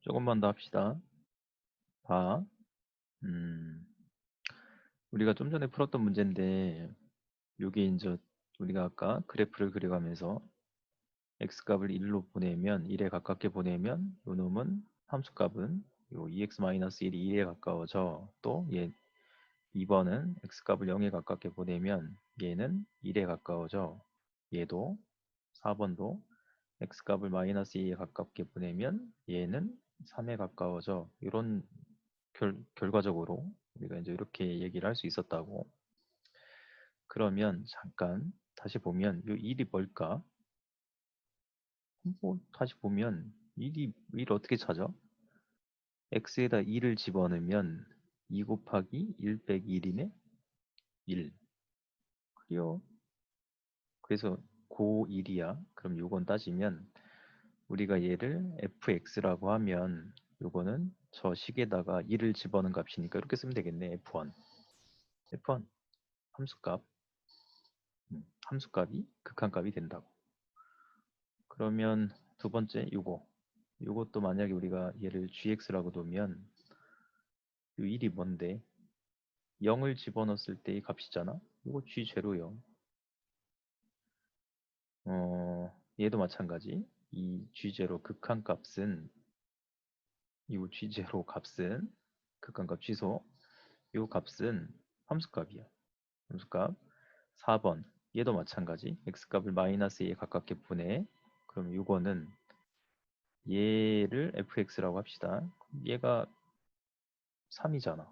조금만 더 합시다. 봐. 음, 우리가 좀 전에 풀었던 문제인데, 요게 이제 우리가 아까 그래프를 그려가면서 x값을 1로 보내면, 1에 가깝게 보내면, 요 놈은 함수값은 요 2x-1이 1에 가까워져. 또 얘 2번은 x값을 0에 가깝게 보내면 얘는 1에 가까워져. 얘도 4번도 x값을 -2에 가깝게 보내면 얘는 3에 가까워져. 이런 결과적으로 우리가 이제 이렇게 얘기를 할 수 있었다고. 그러면 잠깐 다시 보면 이 일이 뭘까? 다시 보면 일 어떻게 찾아? x에다 2를 집어넣으면 2 곱하기 1 빼기 1이네? 1. 그래요. 그래서 고1이야. 그럼 요건 따지면 우리가 얘를 fx라고 하면 요거는 저 식에다가 1을 집어넣은 값이니까 이렇게 쓰면 되겠네. f1. f1 함수값. 함수값이 극한값이 된다고. 그러면 두 번째 요것도 만약에 우리가 얘를 gx라고 두면 요 1이 뭔데? 0을 집어넣었을 때의 값이잖아. 이거 g0요. 얘도 마찬가지. 이 g0 극한값은 이 g0 값은 극한값 취소. 요 값은 함수값이야. 함수값 4번 얘도 마찬가지. x값을 -a에 가깝게 보내. 그럼 요거는 얘를 fx라고 합시다. 얘가 3이잖아.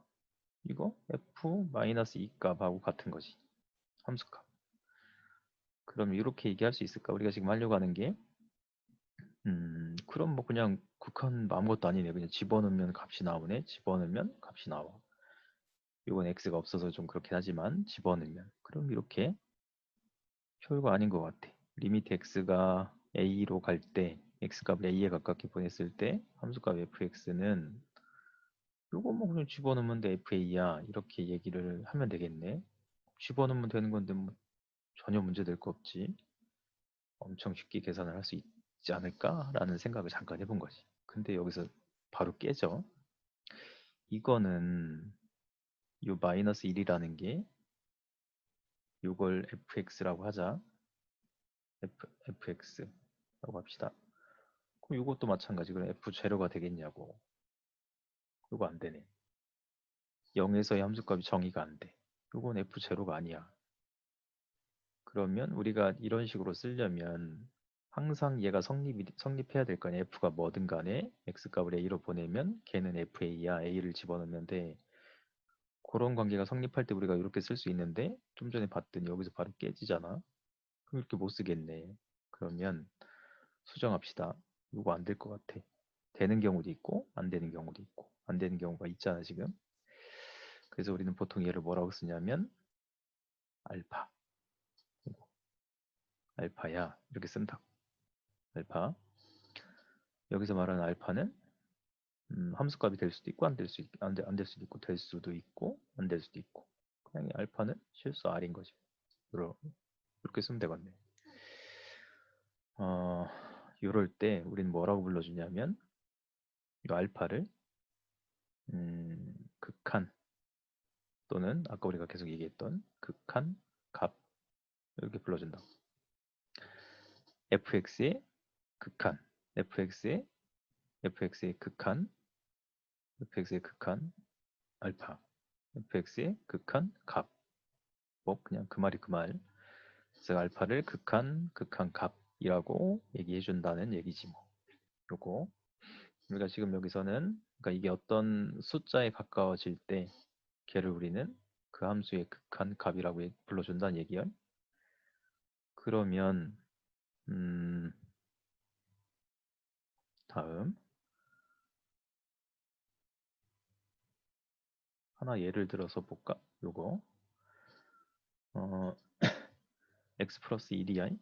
이거 f-2 값하고 같은 거지. 함수값. 그럼 이렇게 얘기할 수 있을까? 우리가 지금 하려고 하는 게 그럼 뭐 그냥 극한 아무것도 아니네. 그냥 집어넣으면 값이 나오네. 집어넣으면 값이 나와. 이건 x가 없어서 좀 그렇긴 하지만 집어넣으면 그럼 이렇게 별거 아닌 것 같아. 리미트 x가 a로 갈 때 x값을 a에 가깝게 보냈을 때 함수값 fx는 요거 뭐 그냥 집어넣으면 돼 fa야 이렇게 얘기를 하면 되겠네. 집어넣으면 되는 건데 뭐 전혀 문제 될 거 없지. 엄청 쉽게 계산을 할 수 있지 않을까라는 생각을 잠깐 해본 거지. 근데 여기서 바로 깨져. 이거는 요 -1이라는 게 요걸 fx라고 하자. fx라고 합시다. 그럼 이것도 마찬가지. 그럼 f0가 되겠냐고. 이거 안 되네. 0에서의 함수값이 정의가 안 돼. 이건 f0가 아니야. 그러면 우리가 이런 식으로 쓰려면 항상 얘가 성립해야 될 거 아니야. f가 뭐든 간에 x값을 a로 보내면 걔는 fa야. a를 집어넣으면 돼. 그런 관계가 성립할 때 우리가 이렇게 쓸 수 있는데 좀 전에 봤더니 여기서 바로 깨지잖아. 그럼 이렇게 못 쓰겠네. 그러면 수정합시다. 이거 안 될 것 같아. 되는 경우도 있고 안 되는 경우도 있고 안 되는 경우가 있잖아 지금. 그래서 우리는 보통 얘를 뭐라고 쓰냐면 알파. 알파야 이렇게 쓴다. 알파. 여기서 말하는 알파는 함수값이 될 수도 있고 안 될 수도 있고 될 수도 있고 안 될 수도 있고 그냥 이 알파는 실수 R인 거지. 이렇게 쓰면 되겠네. 이럴 때 우리는 뭐라고 불러주냐면 이 알파를 극한 또는 아까 우리가 계속 얘기했던 극한 값 이렇게 불러준다. fx의 극한, fx의 극한, fx의 극한 알파, fx의 극한 값. 뭐 그냥 그 말이 그 말. 그래서 알파를 극한 값이라고 얘기해 준다는 얘기지 뭐. 요거 우리가 지금 여기서는 그러니까 이게 어떤 숫자에 가까워질 때 걔를 우리는 그 함수의 극한 값이라고 불러준다는 얘기야. 그러면 다음 하나 예를 들어서 볼까? 요거 어, x 플러스 1이야.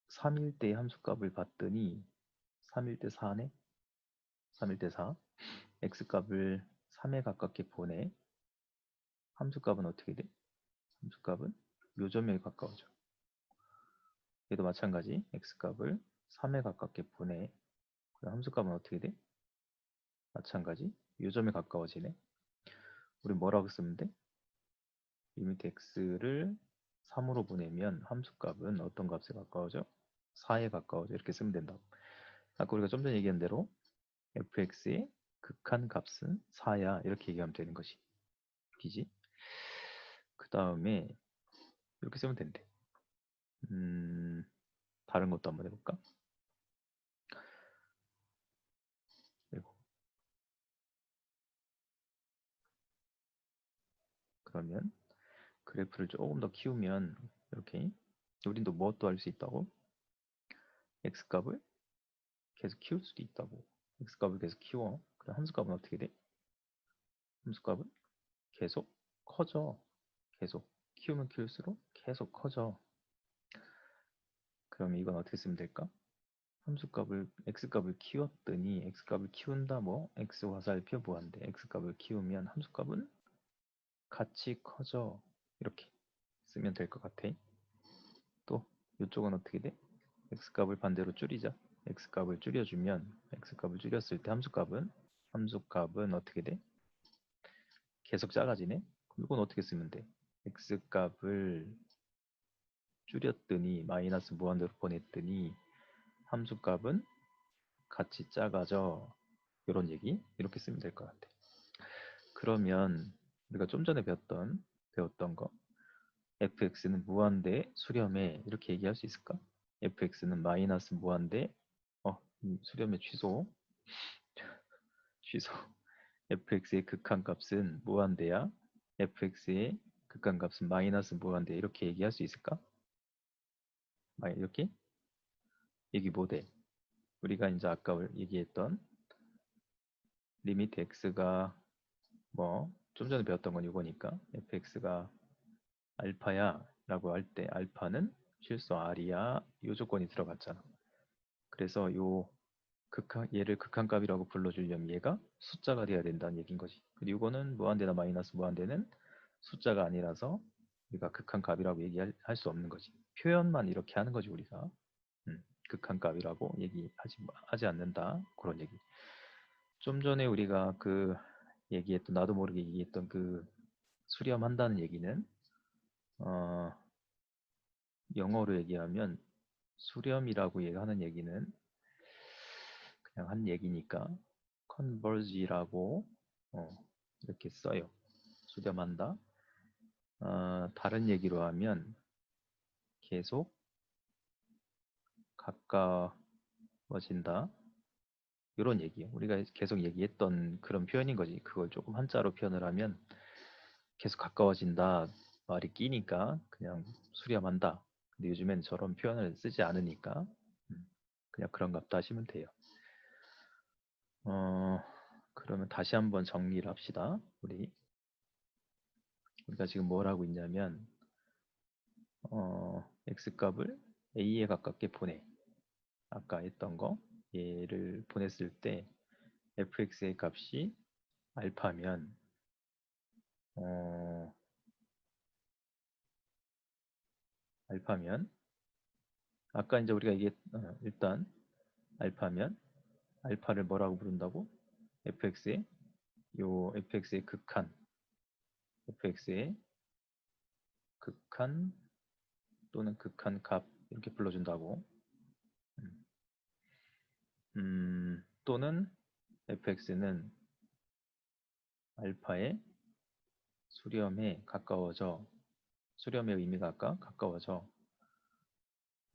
3일 때 함수값을 봤더니 3일 때 4네. 3일 때 4. x값을 3에 가깝게 보내. 함수값은 어떻게 돼? 함수값은 요 점에 가까워져. 얘도 마찬가지. x값을 3에 가깝게 보내. 그럼 함수값은 어떻게 돼? 마찬가지. 요점에 가까워지네. 우리 뭐라고 쓰면 돼? 리미트 x를 3으로 보내면 함수값은 어떤 값에 가까워져? 4에 가까워져. 이렇게 쓰면 된다. 아까 우리가 좀 전에 얘기한 대로 fx의 극한 값은 4야. 이렇게 얘기하면 되는 것이. 기지? 그 다음에 이렇게 쓰면 된대. 다른 것도 한번 해볼까? 그리고 그러면 그래프를 조금 더 키우면 이렇게 우린 또 무엇도 할 수 있다고? x값을 계속 키울 수도 있다고. x값을 계속 키워. 그럼 함수값은 어떻게 돼? 함수값은 계속 커져. 계속 키우면 키울수록 계속 커져. 그러면 이건 어떻게 쓰면 될까? 함수값을 x값을 키웠더니 x값을 키운다 뭐 x 화살표 무한대 x값을 키우면 함수값은 같이 커져. 이렇게 쓰면 될 것 같아. 또 이쪽은 어떻게 돼? x값을 반대로 줄이자. x값을 줄여주면 x값을 줄였을 때 함수값은 어떻게 돼? 계속 작아지네. 그럼 이건 어떻게 쓰면 돼? x값을 줄였더니 마이너스 무한대로 보냈더니 함수값은 같이 작아져. 이런 얘기 이렇게 쓰면 될 것 같아. 그러면 우리가 좀 전에 배웠던 거 fx는 무한대 수렴해 이렇게 얘기할 수 있을까? fx는 마이너스 무한대 수렴의 취소 fx의 극한값은 무한대야 fx의 극한값은 마이너스 무한대 이렇게 얘기할 수 있을까? 이렇게 얘기 못해. 우리가 이제 아까 얘기했던 리미트 x가 뭐 좀 전에 배웠던 건 이거니까 fx가 알파야 라고 할 때 알파는 실수 r이야 이 조건이 들어갔잖아. 그래서 얘를 극한값이라고 불러주려면 얘가 숫자가 돼야 된다는 얘기인 거지. 그리고 이거는 무한대나 마이너스 무한대는 숫자가 아니라서 우리가 극한값이라고 얘기할 수 없는 거지. 표현만 이렇게 하는 거지 우리가. 극한값이라고 하지 않는다. 그런 얘기. 좀 전에 우리가 나도 모르게 얘기했던 수렴한다는 얘기는 영어로 얘기하면 수렴이라고 얘기하는 얘기는 그냥 한 얘기니까 converge라고 이렇게 써요. 수렴한다. 다른 얘기로 하면 계속 가까워진다. 이런 얘기예요. 우리가 계속 얘기했던 그런 표현인 거지. 그걸 조금 한자로 표현을 하면 계속 가까워진다. 말이 끼니까 그냥 수렴한다. 근데 요즘엔 저런 표현을 쓰지 않으니까 그냥 그런 같다 하시면 돼요. 그러면 다시 한번 정리를 합시다. 우리가 지금 뭘 하고 있냐면 x값을 a에 가깝게 보내. 아까 했던 거 얘를 보냈을 때 fx의 값이 알파면 알파면 아까 이제 우리가 일단 알파면 알파를 뭐라고 부른다고? fx의 fx의 극한 또는 극한값 이렇게 불러준다고. 또는 fx는 알파의 수렴에 가까워져. 수렴의 의미가 아까 가까워져.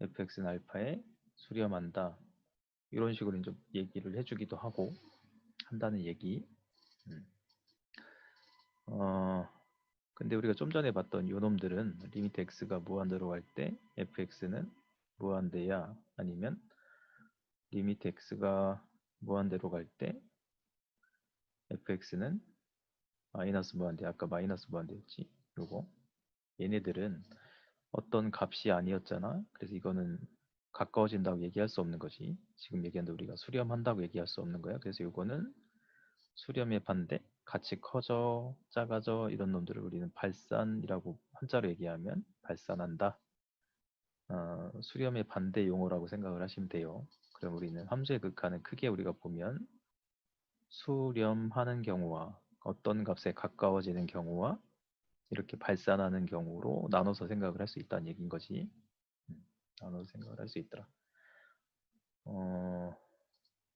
fx는 알파에 수렴한다. 이런 식으로 이제 얘기를 해주기도 하고 한다는 얘기. 음. 근데 우리가 좀 전에 봤던 요놈들은 리미트 x가 무한대로 갈 때 fx는 무한대야 아니면 리미트 x가 무한대로 갈 때 fx는 마이너스 무한대. 아까 마이너스 무한대였지. 요거 얘네들은 어떤 값이 아니었잖아. 그래서 이거는 가까워진다고 얘기할 수 없는 거지. 지금 얘기한데 우리가 수렴한다고 얘기할 수 없는 거야. 그래서 이거는 수렴의 반대, 같이 커져, 작아져 이런 놈들을 우리는 발산이라고 한자로 얘기하면 발산한다. 수렴의 반대 용어라고 생각을 하시면 돼요. 그럼 우리는 함수의 극한은 크게 우리가 보면 수렴하는 경우와 어떤 값에 가까워지는 경우와 이렇게 발산하는 경우로 나눠서 생각을 할 수 있다는 얘기인 거지. 나눠서 생각을 할 수 있더라.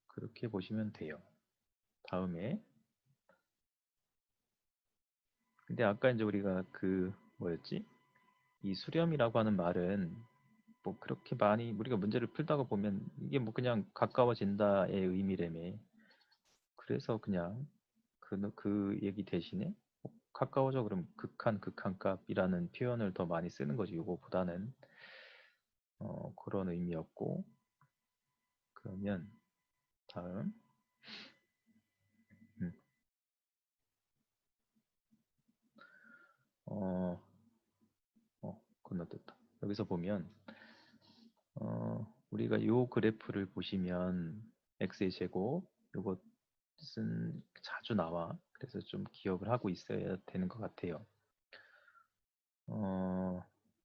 그렇게 보시면 돼요. 다음에 근데 아까 이제 우리가 그 뭐였지? 이 수렴이라고 하는 말은 뭐 그렇게 많이 우리가 문제를 풀다가 보면 이게 뭐 그냥 가까워진다의 의미라며. 그래서 그냥 그 얘기 대신에 가까워져 그럼 극한 극한값이라는 표현을 더 많이 쓰는 거지. 요거보다는 그런 의미였고. 그러면 다음 음, 어, 건너뛰었다. 여기서 보면 우리가 요 그래프를 보시면 x의 제곱 요것은 자주 나와. 그래서 좀 기억을 하고 있어야 되는 것 같아요.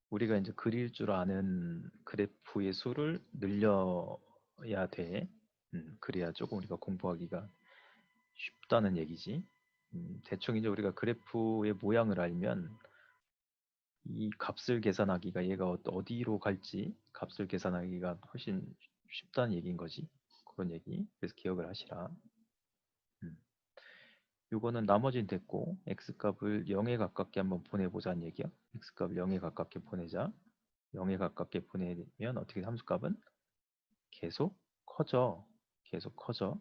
우리가 이제 그릴 줄 아는 그래프의 수를 늘려야 돼. 그래야 조금 우리가 공부하기가 쉽다는 얘기지. 대충 이제 우리가 그래프의 모양을 알면 이 값을 계산하기가 얘가 어디로 갈지 값을 계산하기가 훨씬 쉽다는 얘기인 거지. 그런 얘기. 그래서 기억을 하시라. 음. 요거는 나머지는 됐고 x값을 0에 가깝게 한번 보내보자는 얘기야. x값을 0에 가깝게 보내자. 0에 가깝게 보내면 어떻게 함수값은 계속 커져. 계속 커져.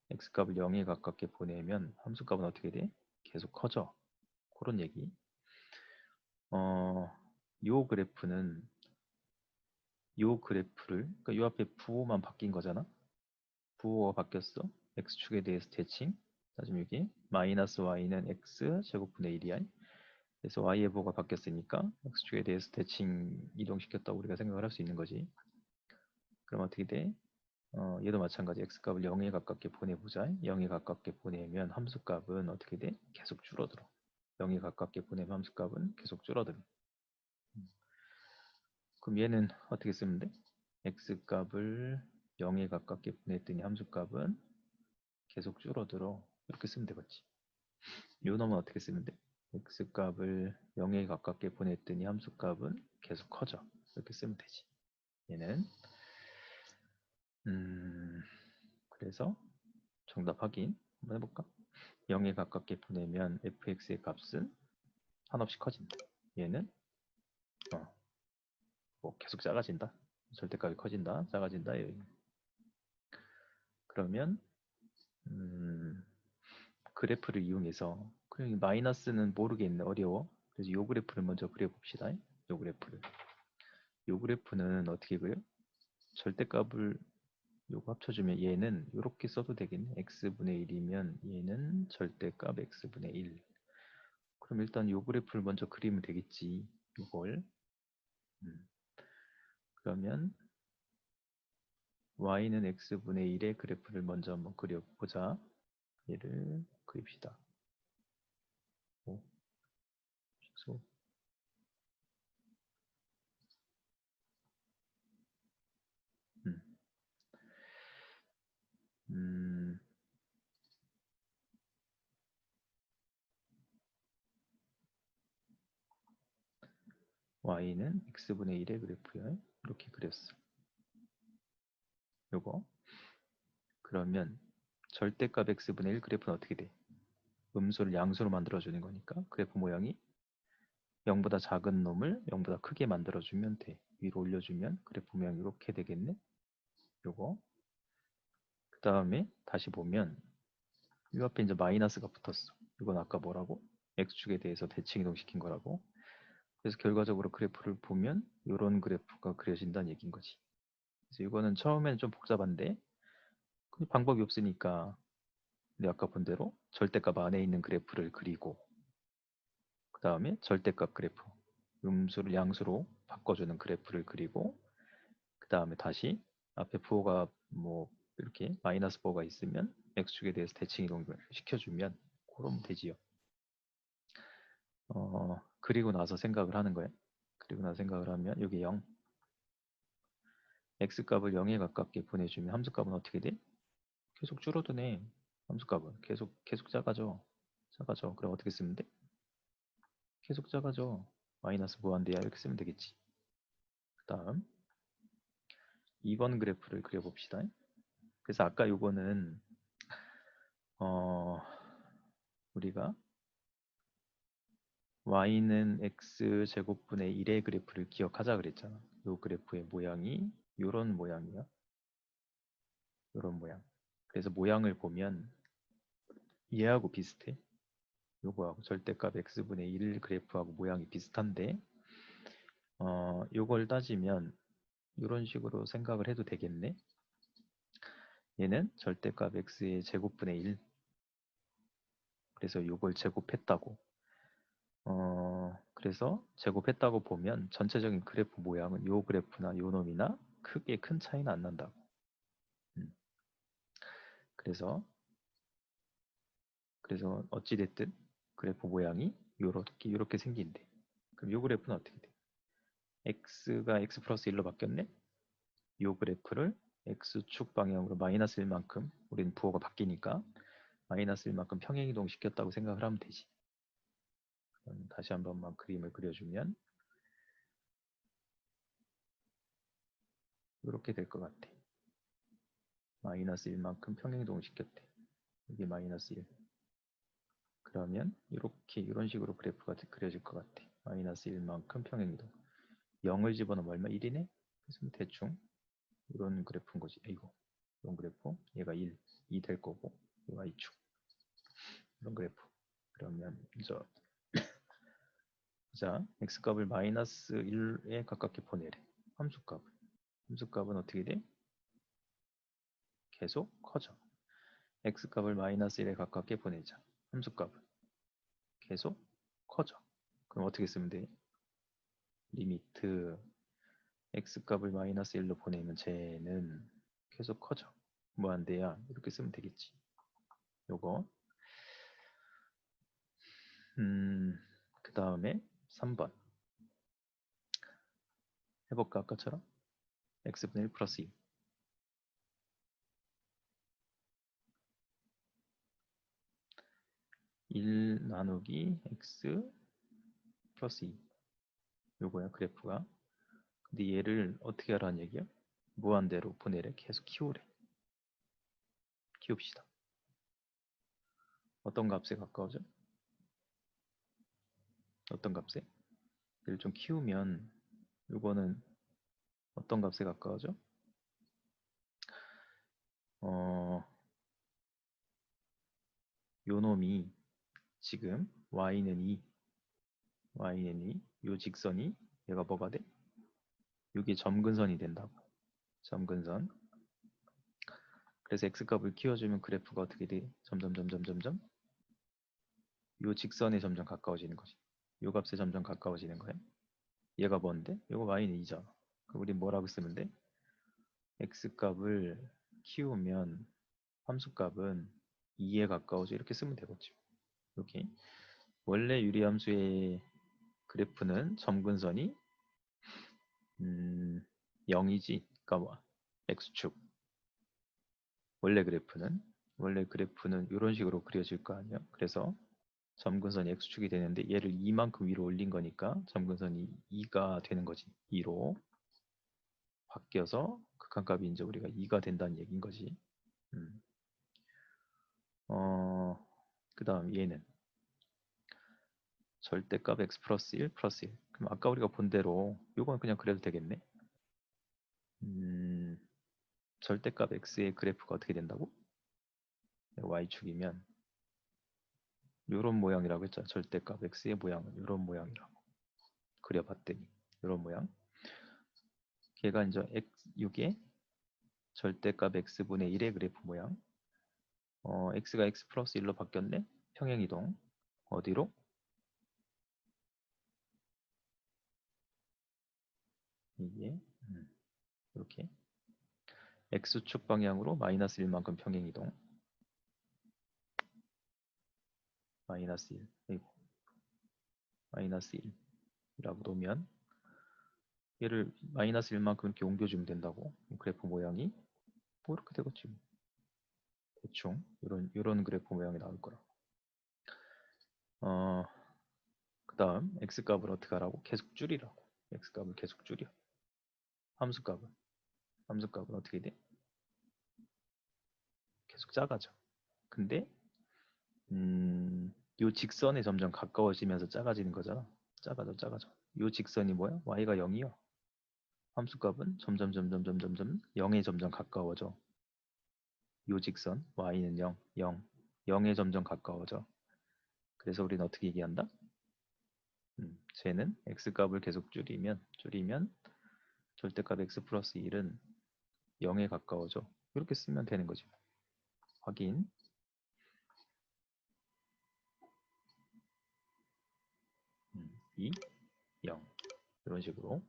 x값을 0에 가깝게 보내면 함수값은 어떻게 돼? 계속 커져. 그런 얘기. 요 그래프는 요 그래프를 그러니까 요 앞에 부호만 바뀐 거잖아. 부호가 바뀌었어. x축에 대해서 대칭. 따지면 여기 마이너스 y는 x 제곱분의 1이야. 그래서 y의 부호가 바뀌었으니까 x축에 대해서 대칭 이동시켰다고 우리가 생각을 할 수 있는 거지. 그럼 어떻게 돼? 얘도 마찬가지 x값을 0에 가깝게 보내보자. 0에 가깝게 보내면 함수값은 어떻게 돼? 계속 줄어들어. 0에 가깝게 보내면 함수값은 계속 줄어들어. 그럼 얘는 어떻게 쓰면 돼? x값을 0에 가깝게 보냈더니 함수값은 계속 줄어들어. 이렇게 쓰면 되겠지. 요 놈은 어떻게 쓰면 돼? x값을 0에 가깝게 보냈더니 함수값은 계속 커져. 이렇게 쓰면 되지. 얘는 그래서 정답 확인 한번 해볼까? 0에 가깝게 보내면 fx의 값은 한없이 커진다. 얘는 뭐 계속 작아진다. 절대값이 커진다. 작아진다. 그러면 그래프를 이용해서 그냥 마이너스는 모르겠네. 어려워. 그래서 요 그래프를 먼저 그려봅시다. 요 그래프를. 요 그래프는 어떻게 그려? 절대값을 요거 합쳐주면 얘는 이렇게 써도 되겠네. x분의 1이면 얘는 절대값 x분의 1. 그럼 일단 요 그래프를 먼저 그리면 되겠지. 요걸. 그러면 y는 x분의 1의 그래프를 먼저 한번 그려보자. 얘를 그립시다. 오, 소. 음, 음, y는 x분의 1의 그래프야. 이렇게 그렸어. 요거. 그러면 절대값 x분의 1 그래프는 어떻게 돼? 음수를 양수로 만들어주는 거니까 그래프 모양이 0보다 작은 놈을 0보다 크게 만들어주면 돼. 위로 올려주면 그래프 모양이 이렇게 되겠네. 요거. 그 다음에 다시 보면 이 앞에 이제 마이너스가 붙었어. 이건 아까 뭐라고? x축에 대해서 대칭 이동시킨 거라고. 그래서 결과적으로 그래프를 보면 이런 그래프가 그려진다는 얘기인 거지. 그래서 이거는 처음에는 좀 복잡한데 근데 방법이 없으니까 근데 아까 본 대로 절대값 안에 있는 그래프를 그리고 그 다음에 절대값 그래프 음수를 양수로 바꿔주는 그래프를 그리고 그 다음에 다시 앞에 부호가 뭐 이렇게 마이너스 부호가 있으면 x축에 대해서 대칭 이동을 시켜주면 그러면 되지요. 그리고 나서 생각을 하는 거예요. 그리고 나서 생각을 하면 여기 0 x값을 0에 가깝게 보내주면 함수값은 어떻게 돼? 계속 줄어드네. 함수값은 계속 작아져. 작아져. 그럼 어떻게 쓰면 돼? 계속 작아져. 마이너스 무한대야 이렇게 쓰면 되겠지. 그 다음 2번 그래프를 그려봅시다. 그래서 아까 요거는 우리가 y는 x제곱분의 1의 그래프를 기억하자 그랬잖아. 요 그래프의 모양이 요런 모양이야. 요런 모양. 그래서 모양을 보면 얘하고 비슷해. 요거하고 절대값 x분의 1 그래프하고 모양이 비슷한데 요걸 따지면 이런 식으로 생각을 해도 되겠네. 얘는 절대값 x의 제곱분의 1. 그래서 요걸 제곱했다고. 그래서 제곱했다고 보면 전체적인 그래프 모양은 요 그래프나 요 놈이나 크게 큰 차이는 안 난다고. 그래서 어찌됐든 그래프 모양이 요렇게 생긴대. 그럼 요 그래프는 어떻게 돼? x가 x 플러스 1로 바뀌었네? 요 그래프를 x축 방향으로 마이너스 1만큼 우리는 부호가 바뀌니까 마이너스 1만큼 평행이동 시켰다고 생각을 하면 되지. 그럼 다시 한 번만 그림을 그려주면 이렇게 될 것 같아. 마이너스 1만큼 평행이동을 시켰대. 이게 마이너스 1. 그러면 이렇게 이런 식으로 그래프가 그려질 것 같아. 마이너스 1만큼 평행이동. 0을 집어넣으면 얼마? 1이네? 그래서 대충 이런 그래프인 거지. 이거 이런 그래프. 얘가 1, 2 될 거고 얘가 Y축. 이런 그래프. 그러면 자, x값을 마이너스 1에 가깝게 보내래. 함수값을. 함수값은 어떻게 돼? 계속 커져. x값을 마이너스 1에 가깝게 보내자. 함수값은 계속 커져. 그럼 어떻게 쓰면 돼? 리미트 x값을 마이너스 1로 보내면 쟤는 계속 커져. 무한대야. 이렇게 쓰면 되겠지. 요거. 그 다음에 3번. 해볼까? 아까처럼? x분의 1 플러스 2. 1 나누기 x 플러스 2. 요거야, 그래프가. 근데 얘를 어떻게 하라는 얘기야? 무한대로 보내래. 계속 키우래. 키웁시다. 어떤 값에 가까워져? 어떤 값에? 얘를 좀 키우면 요거는 어떤 값에 가까워져? 요 놈이 지금 y는 2, 요 직선이 얘가 뭐가 돼? 요게 점근선이 된다고. 점근선. 그래서 x값을 키워주면 그래프가 어떻게 돼? 점점 요 직선에 점점 가까워지는 거지. 요 값에 점점 가까워지는 거야. 얘가 뭔데? 요거 y는 2잖아. 그럼 우리 뭐라고 쓰면 돼? x값을 키우면 함수값은 2에 가까워져 이렇게 쓰면 되겠죠. 이렇게 원래 유리함수의 그래프는 점근선이 0이지. 그러니까 뭐 x축. 원래 그래프는 이런 식으로 그려질 거 아니야. 그래서 점근선이 x축이 되는데 얘를 2만큼 위로 올린 거니까 점근선이 2가 되는 거지. 2로 바뀌어서 극한값이 이제 우리가 2가 된다는 얘기인 거지. 음. 그 다음 얘는 절대값 x 플러스 1 플러스 1. 그럼 아까 우리가 본 대로 이건 그냥 그래도 되겠네. 절대값 x의 그래프가 어떻게 된다고? y축이면 이런 모양이라고 했잖아. 절대값 x의 모양은 이런 모양이라고 그려봤더니 이런 모양. 걔가 이제 x6의 절대값 x분의 1의 그래프 모양. x가 x 플러스 1로 바뀌었네. 평행이동. 어디로? 이게 이렇게 x축 방향으로 마이너스 1만큼 평행이동. 마이너스 1. 그리고 마이너스 1이라고 놓으면 얘를 마이너스 1만큼 이렇게 옮겨주면 된다고. 그래프 모양이 뭐 이렇게 되겠지. 대충 이런 그래프 모양이 나올 거라. 그다음 x값을 어떻게 하라고? 계속 줄이라고. x값을 계속 줄여. 함수값은 어떻게 돼? 계속 작아져. 근데 요 직선에 점점 가까워지면서 작아지는 거잖아. 작아져. 요 직선이 뭐야? y가 0이요. 함수값은 점점 0에 점점 가까워져. 요 직선 y는 0, 0에 점점 가까워져. 그래서 우리는 어떻게 얘기한다? 쟤는 x값을 계속 줄이면 절대값 x 플러스 1은 0에 가까워져. 이렇게 쓰면 되는 거지. 확인. 2, 0 이런 식으로.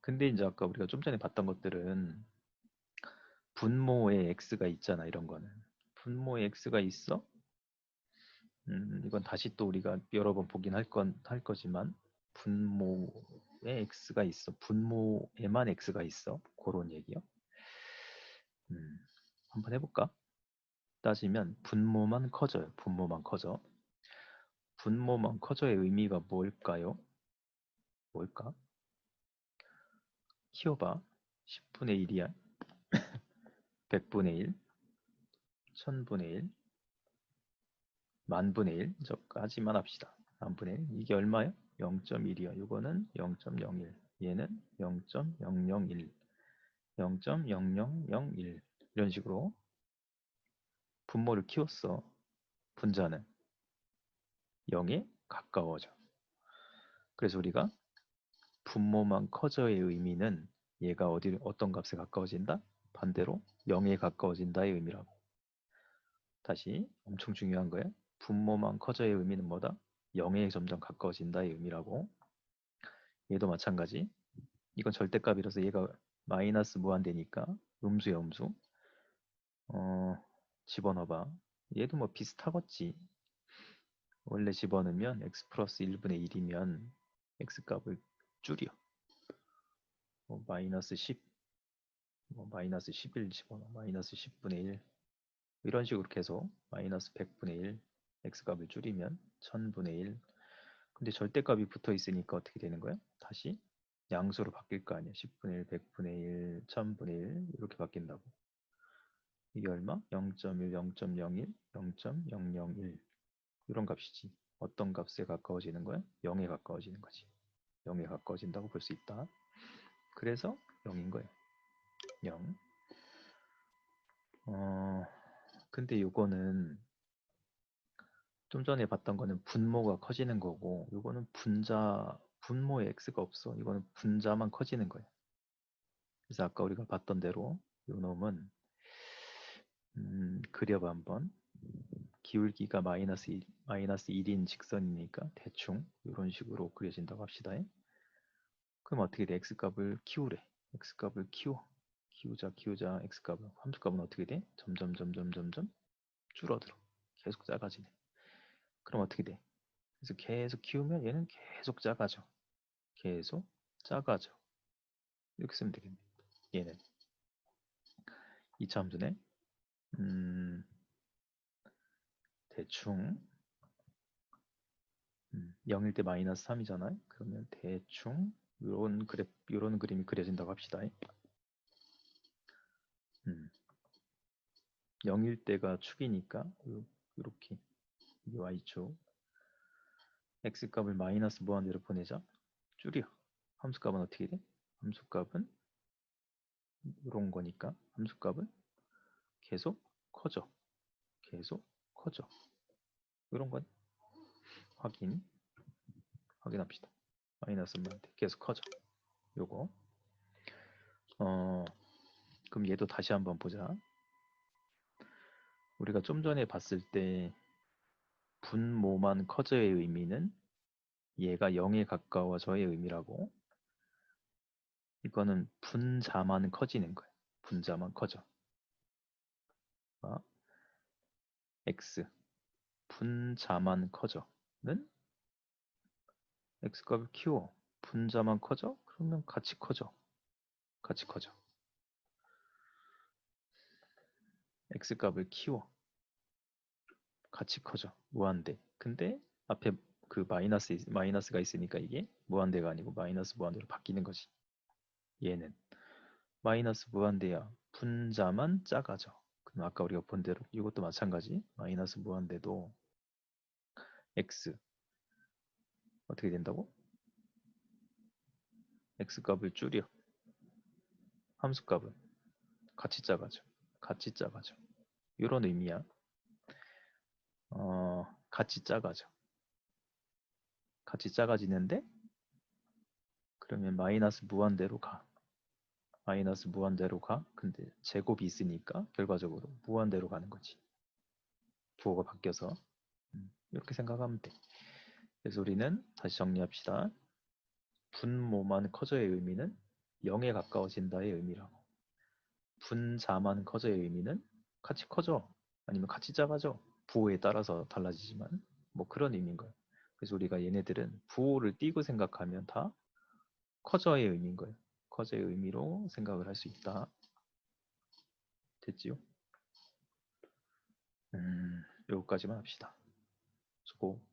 근데 이제 아까 우리가 좀 전에 봤던 것들은 분모에 x가 있잖아. 이런 거는 분모에 x가 있어. 이건 다시 또 우리가 여러 번 보긴 할 거지만 분모에 x가 있어. 분모에만 x가 있어. 그런 얘기요. 한번 해볼까? 따지면 분모만 커져요. 분모만 커져. 분모만 커져의 의미가 뭘까요? 뭘까? 키워봐. 10분의 1이야. 100분의 1, 1000분의 1, 만분의 1. 저까지만 합시다. 만분의 1. 이게 얼마야? 0.1이야. 이거는 0.01. 얘는 0.001. 0.0001. 이런 식으로 분모를 키웠어. 분자는 0에 가까워져. 그래서 우리가 분모만 커져의 의미는 얘가 어떤 값에 가까워진다? 반대로 0에 가까워진다의 의미라고. 다시 엄청 중요한 거야. 분모만 커져의 의미는 뭐다? 0에 점점 가까워진다의 의미라고. 얘도 마찬가지. 이건 절대값이라서 얘가 마이너스 무한대니까 음수야 음수. 집어넣어봐. 얘도 뭐 비슷하겠지. 원래 집어넣으면 x 플러스 1분의 1이면 x값을 줄여. 마이너스 10, 마이너스 11 집어넣어. 마이너스 10분의 1. 이런 식으로 계속 마이너스 100분의 1 x값을 줄이면 1000분의 1. 근데 절대값이 붙어 있으니까 어떻게 되는 거야? 다시 양수로 바뀔 거 아니야. 10분의 1, 100분의 1, 1000분의 1 이렇게 바뀐다고. 이게 얼마? 0.1, 0.01, 0.001 이런 값이지. 어떤 값에 가까워지는 거야? 0에 가까워지는 거지. 0에 가까워진다고 볼 수 있다. 그래서 0인 거예요. 0. 근데 요거는 좀 전에 봤던 거는 분모가 커지는 거고 요거는 분모에 x가 없어. 이거는 분자만 커지는 거예요. 그래서 아까 우리가 봤던 대로 요 놈은 그려봐 한번. 기울기가 마이너스 1인 직선이니까 대충 이런 식으로 그려진다고 합시다. 그럼 어떻게 돼? x값을 키우래. x값을 키우자 x값을. 함수값은 어떻게 돼? 점점 줄어들어. 계속 작아지네. 그럼 어떻게 돼? 그래서 계속 키우면 얘는 계속 작아져. 계속 작아져. 이렇게 쓰면 되겠네. 얘는 2차 함수네. 대충 0일 때 마이너스 3이잖아요. 그러면 대충 이런 그림이 그려진다고 합시다. 0일 때가 축이니까 이렇게 이 y축 x값을 마이너스 무한대로 보내자. 줄여. 함수값은 어떻게 돼? 함수값은 이런 거니까 함수값은 계속 커져. 계속 커져. 이런 건 확인합시다. 마이너스 무한대 계속 커져. 요거 그럼 얘도 다시 한번 보자. 우리가 좀 전에 봤을 때 분모만 커져의 의미는 얘가 0에 가까워져의 의미라고. 이거는 분자만 커지는 거예요. 분자만 커져. x 분자만 커져는 x값을 키워. 분자만 커져? 그러면 같이 커져. 같이 커져. x값을 키워. 같이 커져. 무한대. 근데 앞에 그 마이너스가 있으니까 이게 무한대가 아니고 마이너스 무한대로 바뀌는 거지. 얘는 마이너스 무한대야. 분자만 작아져. 그럼 아까 우리가 본 대로 이것도 마찬가지. 마이너스 무한대도 x 어떻게 된다고? x값을 줄여. 함수값은 같이 작아져. 같이 작아져. 이런 의미야. 같이 작아져. 같이 작아지는데 그러면 마이너스 무한대로 가. 마이너스 무한대로 가. 근데 제곱이 있으니까 결과적으로 무한대로 가는 거지. 부호가 바뀌어서 이렇게 생각하면 돼. 그래서 우리는 다시 정리합시다. 분모만 커져의 의미는 0에 가까워진다의 의미라고. 분자만 커져의 의미는 같이 커져. 아니면 같이 작아져. 부호에 따라서 달라지지만 뭐 그런 의미인 거예요. 그래서 우리가 얘네들은 부호를 띄고 생각하면 다 커져의 의미인 거예요. 커져의 의미로 생각을 할 수 있다. 됐지요? 요거까지만 합시다. 수고.